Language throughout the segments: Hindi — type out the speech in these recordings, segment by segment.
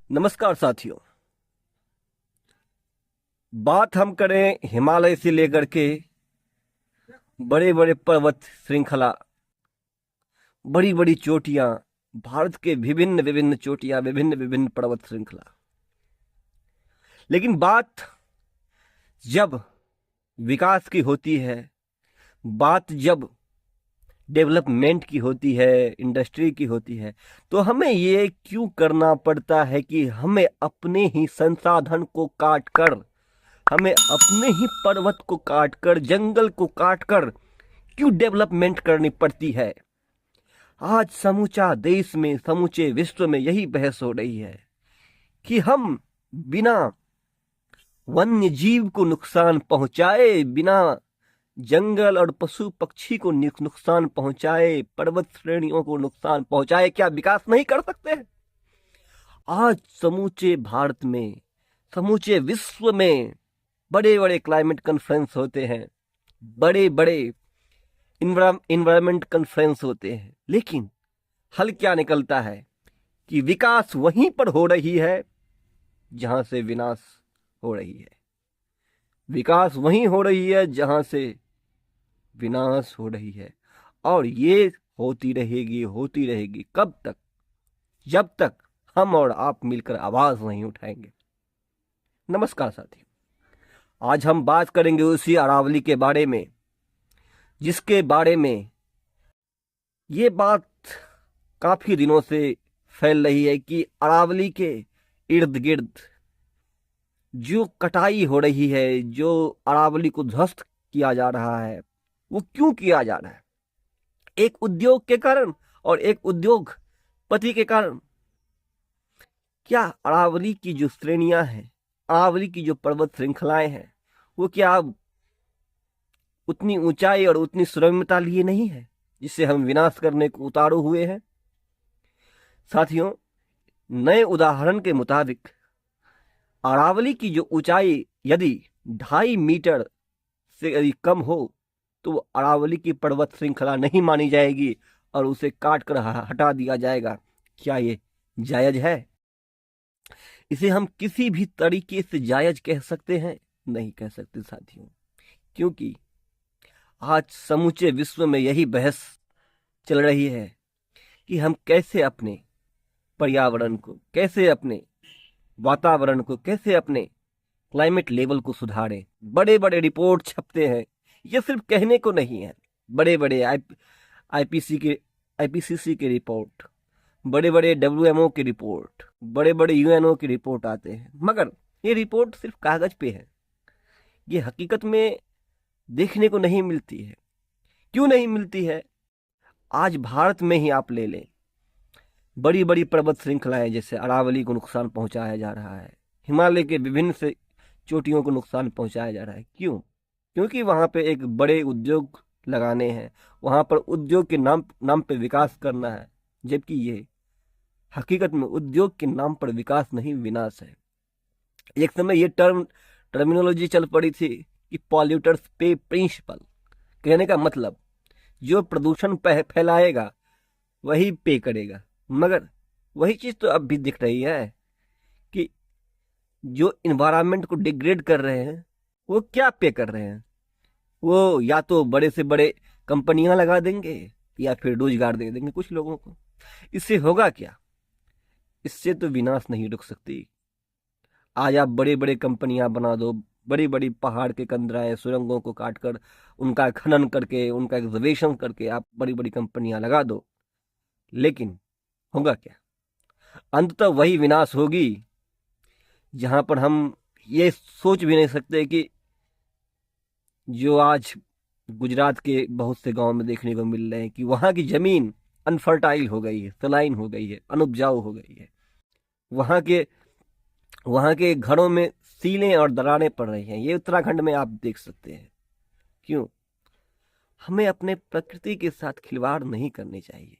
नमस्कार साथियों। बात हम करें हिमालय से लेकर के बड़े बड़े पर्वत श्रृंखला, बड़ी बड़ी चोटियां, भारत के विभिन्न विभिन्न चोटियां, विभिन्न विभिन्न पर्वत श्रृंखला। लेकिन बात जब विकास की होती है, बात जब डेवलपमेंट की होती है, इंडस्ट्री की होती है, तो हमें ये क्यों करना पड़ता है कि हमें अपने ही संसाधन को काट कर, हमें अपने ही पर्वत को काटकर, जंगल को काटकर क्यों डेवलपमेंट करनी पड़ती है। आज समूचा देश में, समूचे विश्व में यही बहस हो रही है कि हम बिना वन्य जीव को नुकसान पहुंचाए, बिना जंगल और पशु पक्षी को नुकसान पहुंचाए, पर्वत श्रेणियों को नुकसान पहुंचाए, क्या विकास नहीं कर सकते हैं। आज समूचे भारत में, समूचे विश्व में बड़े बड़े क्लाइमेट कॉन्फ्रेंस होते हैं, बड़े बड़े इन्वायरमेंट कॉन्फ्रेंस होते हैं, लेकिन हल क्या निकलता है कि विकास वहीं पर हो रही है जहां से विनाश हो रही है। विकास वहीं हो रही है जहां से विनाश हो रही है। और ये होती रहेगी, होती रहेगी कब तक? जब तक हम और आप मिलकर आवाज नहीं उठाएंगे। नमस्कार साथियों, आज हम बात करेंगे उसी अरावली के बारे में, जिसके बारे में ये बात काफी दिनों से फैल रही है कि अरावली के इर्द गिर्द जो कटाई हो रही है, जो अरावली को ध्वस्त किया जा रहा है, वो क्यों किया जा रहा है? एक उद्योग के कारण और एक उद्योगपति के कारण। क्या अरावली की जो श्रेणियां हैं, अरावली की जो पर्वत श्रृंखलाएं हैं, वो क्या अब उतनी ऊंचाई और उतनी सुरम्यता लिए नहीं है जिससे हम विनाश करने को उतारू हुए हैं? साथियों, नए उदाहरण के मुताबिक अरावली की जो ऊंचाई यदि 2.5 मीटर से यदि कम हो तो वो अरावली की पर्वत श्रृंखला नहीं मानी जाएगी और उसे काट कर हटा दिया जाएगा। क्या ये जायज है? इसे हम किसी भी तरीके से जायज कह सकते हैं? नहीं कह सकते साथियों, क्योंकि आज समूचे विश्व में यही बहस चल रही है कि हम कैसे अपने पर्यावरण को, कैसे अपने वातावरण को, कैसे अपने क्लाइमेट लेवल को सुधारें। बड़े बड़े रिपोर्ट छपते हैं, ये सिर्फ कहने को नहीं है। बड़े बड़े आईपीसीसी के रिपोर्ट, बड़े बड़े डब्ल्यूएमओ की रिपोर्ट, बड़े बड़े यूएनओ की रिपोर्ट आते हैं, मगर ये रिपोर्ट सिर्फ कागज पे है, ये हकीकत में देखने को नहीं मिलती है। क्यों नहीं मिलती है? आज भारत में ही आप ले लें, बड़ी बड़ी पर्वत श्रृंखलाएं, जैसे अरावली को नुकसान पहुंचाया जा रहा है, हिमालय के विभिन्न से चोटियों को नुकसान पहुंचाया जा रहा है। क्यों? क्योंकि वहां पे एक बड़े उद्योग लगाने हैं, वहां पर उद्योग के नाम पे विकास करना है, जबकि ये हकीकत में उद्योग के नाम पर विकास नहीं, विनाश है। एक समय ये टर्मिनोलॉजी चल पड़ी थी कि पॉल्यूटर्स पे प्रिंसिपल। कहने का मतलब, जो प्रदूषण फैलाएगा वही पे करेगा। मगर वही चीज तो अब भी दिख रही है कि जो इन्वायरमेंट को डिग्रेड कर रहे हैं वो क्या पे कर रहे हैं? वो या तो बड़े से बड़े कंपनियां लगा देंगे या फिर रोजगार दे देंगे कुछ लोगों को। इससे होगा क्या? इससे तो विनाश नहीं रुक सकती। आज आप बड़े बड़े कंपनियां बना दो, बड़ी बड़ी पहाड़ के कंदराएं, सुरंगों को काटकर, उनका खनन करके, उनका एक्सकवेशन करके आप बड़ी बड़ी कंपनियां लगा दो, लेकिन होगा क्या? अंततः वही विनाश होगी जहां पर हम ये सोच भी नहीं सकते कि जो आज गुजरात के बहुत से गांव में देखने को मिल रहे हैं कि वहां की जमीन अनफर्टाइल हो गई है, सलाइन हो गई है, अनुपजाऊ हो गई है। वहां के वहां के घरों में सीलें और दरारें पड़ रही हैं। ये उत्तराखंड में आप देख सकते हैं। क्यों? हमें अपने प्रकृति के साथ खिलवाड़ नहीं करनी चाहिए।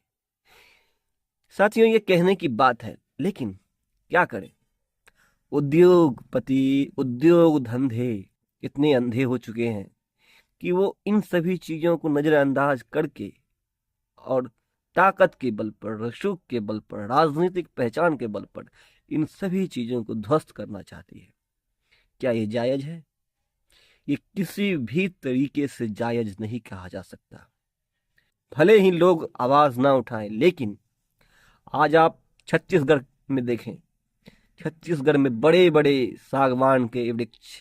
साथियों, ये कहने की बात है, लेकिन क्या करें? उद्योगपति, उद्योग धंधे इतने अंधे हो चुके हैं कि वो इन सभी चीजों को नजरअंदाज करके और ताकत के बल पर, रसूख के बल पर, राजनीतिक पहचान के बल पर इन सभी चीजों को ध्वस्त करना चाहती है। क्या ये जायज है? ये किसी भी तरीके से जायज नहीं कहा जा सकता। भले ही लोग आवाज ना उठाएं, लेकिन आज आप छत्तीसगढ़ में देखें, छत्तीसगढ़ में बड़े बड़े सागवान के वृक्ष,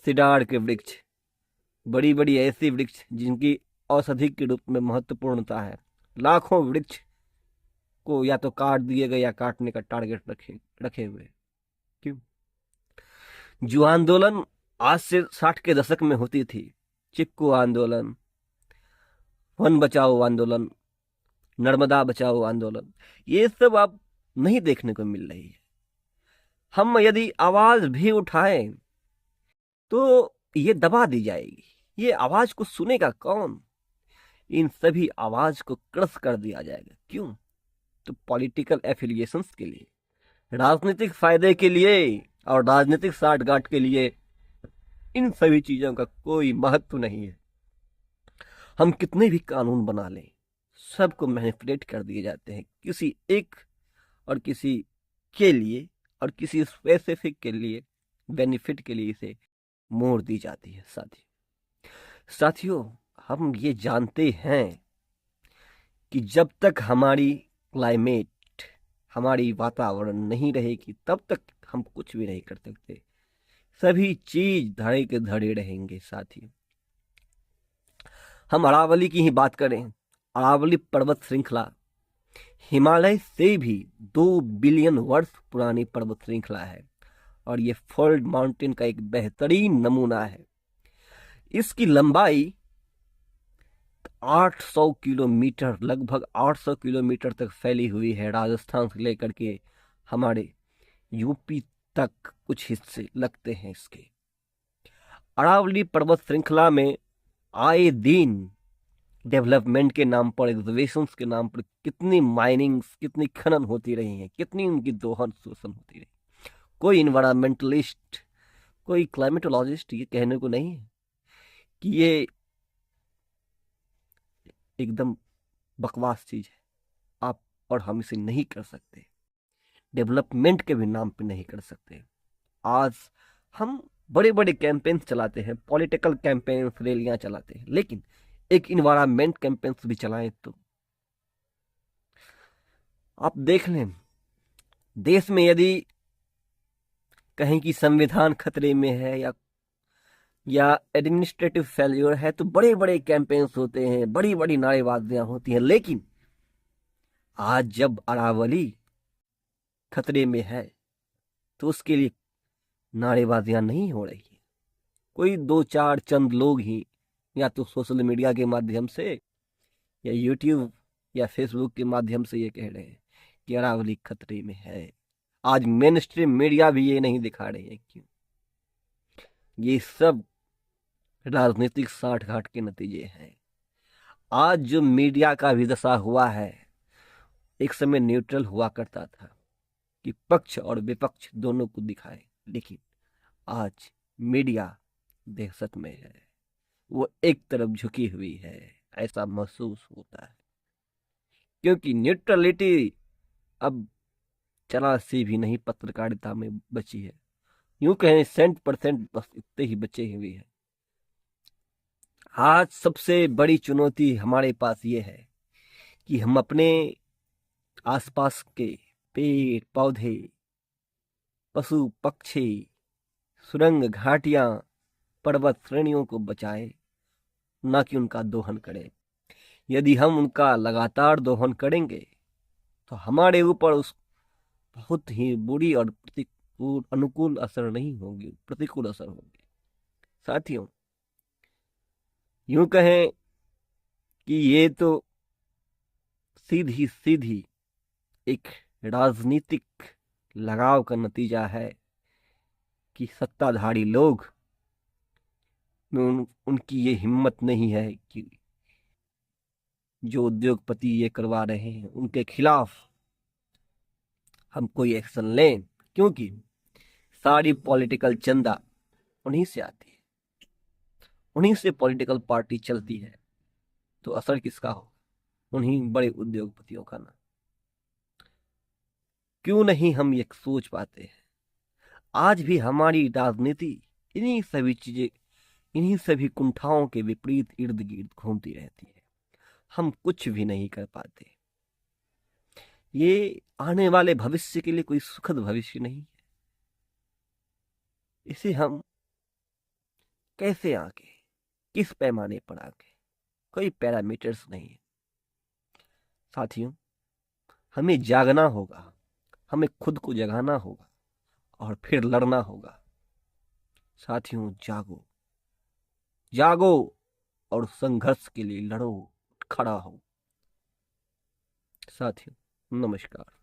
सिडार के वृक्ष, बड़ी बड़ी ऐसी वृक्ष जिनकी औषधि के रूप में महत्वपूर्णता है, लाखों वृक्ष को या तो काट दिए गए या काटने का टारगेट रखे रखे हुए। क्यों? जो आंदोलन आज से 60 के दशक में होती थी, चिपको आंदोलन, वन बचाओ आंदोलन, नर्मदा बचाओ आंदोलन, ये सब अब नहीं देखने को मिल रही है। हम यदि आवाज भी उठाएं तो ये दबा दी जाएगी। ये आवाज को सुनेगा कौन? इन सभी आवाज को क्रश कर दिया जाएगा। क्यों? तो पॉलिटिकल एफिलिएशंस के लिए, राजनीतिक फायदे के लिए और राजनीतिक साठगांठ के लिए इन सभी चीजों का कोई महत्व नहीं है। हम कितने भी कानून बना लें, सबको मैनिपुलेट कर दिए जाते हैं किसी एक और किसी के लिए, और किसी स्पेसिफिक के लिए, बेनिफिट के लिए इसे मोड़ दी जाती है। साथियों, हम ये जानते हैं कि जब तक हमारी क्लाइमेट, हमारी वातावरण नहीं रहेगी, तब तक हम कुछ भी नहीं कर सकते। सभी चीज धड़े के धड़े रहेंगे। साथियों, हम अरावली की ही बात करें, अरावली पर्वत श्रृंखला हिमालय से भी 2 बिलियन वर्ष पुरानी पर्वत श्रृंखला है और ये फोल्ड माउंटेन का एक बेहतरीन नमूना है। इसकी लंबाई 800 किलोमीटर, लगभग 800 किलोमीटर तक फैली हुई है। राजस्थान से लेकर के हमारे यूपी तक कुछ हिस्से लगते हैं इसके। अरावली पर्वत श्रृंखला में आए दिन डेवलपमेंट के नाम पर, एग्जीबिशंस के नाम पर कितनी माइनिंग्स, कितनी खनन होती रही हैं, कितनी उनकी दोहन शोषण होती रही। कोई इन्वायरमेंटलिस्ट, कोई क्लाइमेटोलॉजिस्ट ये कहने को नहीं है कि ये एकदम बकवास चीज है, आप और हम इसे नहीं कर सकते, डेवलपमेंट के भी नाम पे नहीं कर सकते। आज हम बड़े बड़े कैंपेन्स चलाते हैं, पॉलिटिकल कैंपेन्स, रैलियां चलाते हैं, लेकिन एक इन्वायरमेंट कैंपेन्स भी चलाएं तो आप देख लें, देश में यदि कहीं की संविधान खतरे में है या एडमिनिस्ट्रेटिव फेल्योर है तो बड़े बड़े कैंपेन्स होते हैं, बड़ी बड़ी नारेबाजियां होती हैं। लेकिन आज जब अरावली खतरे में है तो उसके लिए नारेबाजियां नहीं हो रही है। कोई 2-4 चंद लोग ही या तो सोशल मीडिया के माध्यम से या यूट्यूब या फेसबुक के माध्यम से ये कह रहे हैं कि अरावली खतरे में है। आज मेन स्ट्रीम मीडिया भी ये नहीं दिखा रही है। क्यों? ये सब राजनीतिक साठगांठ के नतीजे हैं। आज जो मीडिया का भी दशा हुआ है, एक समय न्यूट्रल हुआ करता था कि पक्ष और विपक्ष दोनों को दिखाए, लेकिन आज मीडिया दहशत में है, वो एक तरफ झुकी हुई है, ऐसा महसूस होता है। क्योंकि न्यूट्रलिटी अब चला सी भी नहीं पत्रकारिता में बची है। यूं कहें 100% बस इतने ही बचे हुए हैं। आज सबसे बड़ी चुनौती हमारे पास ये है कि हम अपने आसपास के पेड़ पौधे, पशु पक्षी, सुरंग घाटियां, पर्वत श्रेणियों को बचाएं, ना कि उनका दोहन करें। यदि हम उनका लगातार दोहन करेंगे तो हमारे ऊपर उस बहुत ही बुरी और अनुकूल असर नहीं होगी, प्रतिकूल असर होगी। साथियों, यूं कहें कि ये तो सीधी सीधी एक राजनीतिक लगाव का नतीजा है कि सत्ताधारी लोग में उनकी ये हिम्मत नहीं है कि जो उद्योगपति ये करवा रहे हैं उनके खिलाफ हम कोई एक्शन लें, क्योंकि सारी पॉलिटिकल चंदा उन्हीं से आती है, उन्हीं से पॉलिटिकल पार्टी चलती है, तो असर किसका हो? उन्हीं बड़े उद्योगपतियों का ना। क्यों नहीं हम ये सोच पाते हैं? आज भी हमारी राजनीति इन्हीं सभी चीजें, इन्हीं सभी कुंठाओं के विपरीत इर्द गिर्द घूमती रहती है। हम कुछ भी नहीं कर पाते। ये आने वाले भविष्य के लिए कोई सुखद भविष्य नहीं है। इसे हम कैसे आगे, किस पैमाने पर आगे, कोई पैरामीटर्स नहीं है। साथियों, हमें जागना होगा, हमें खुद को जगाना होगा और फिर लड़ना होगा। साथियों, जागो, जागो और संघर्ष के लिए लड़ो, खड़ा हो। साथियों, नमस्कार।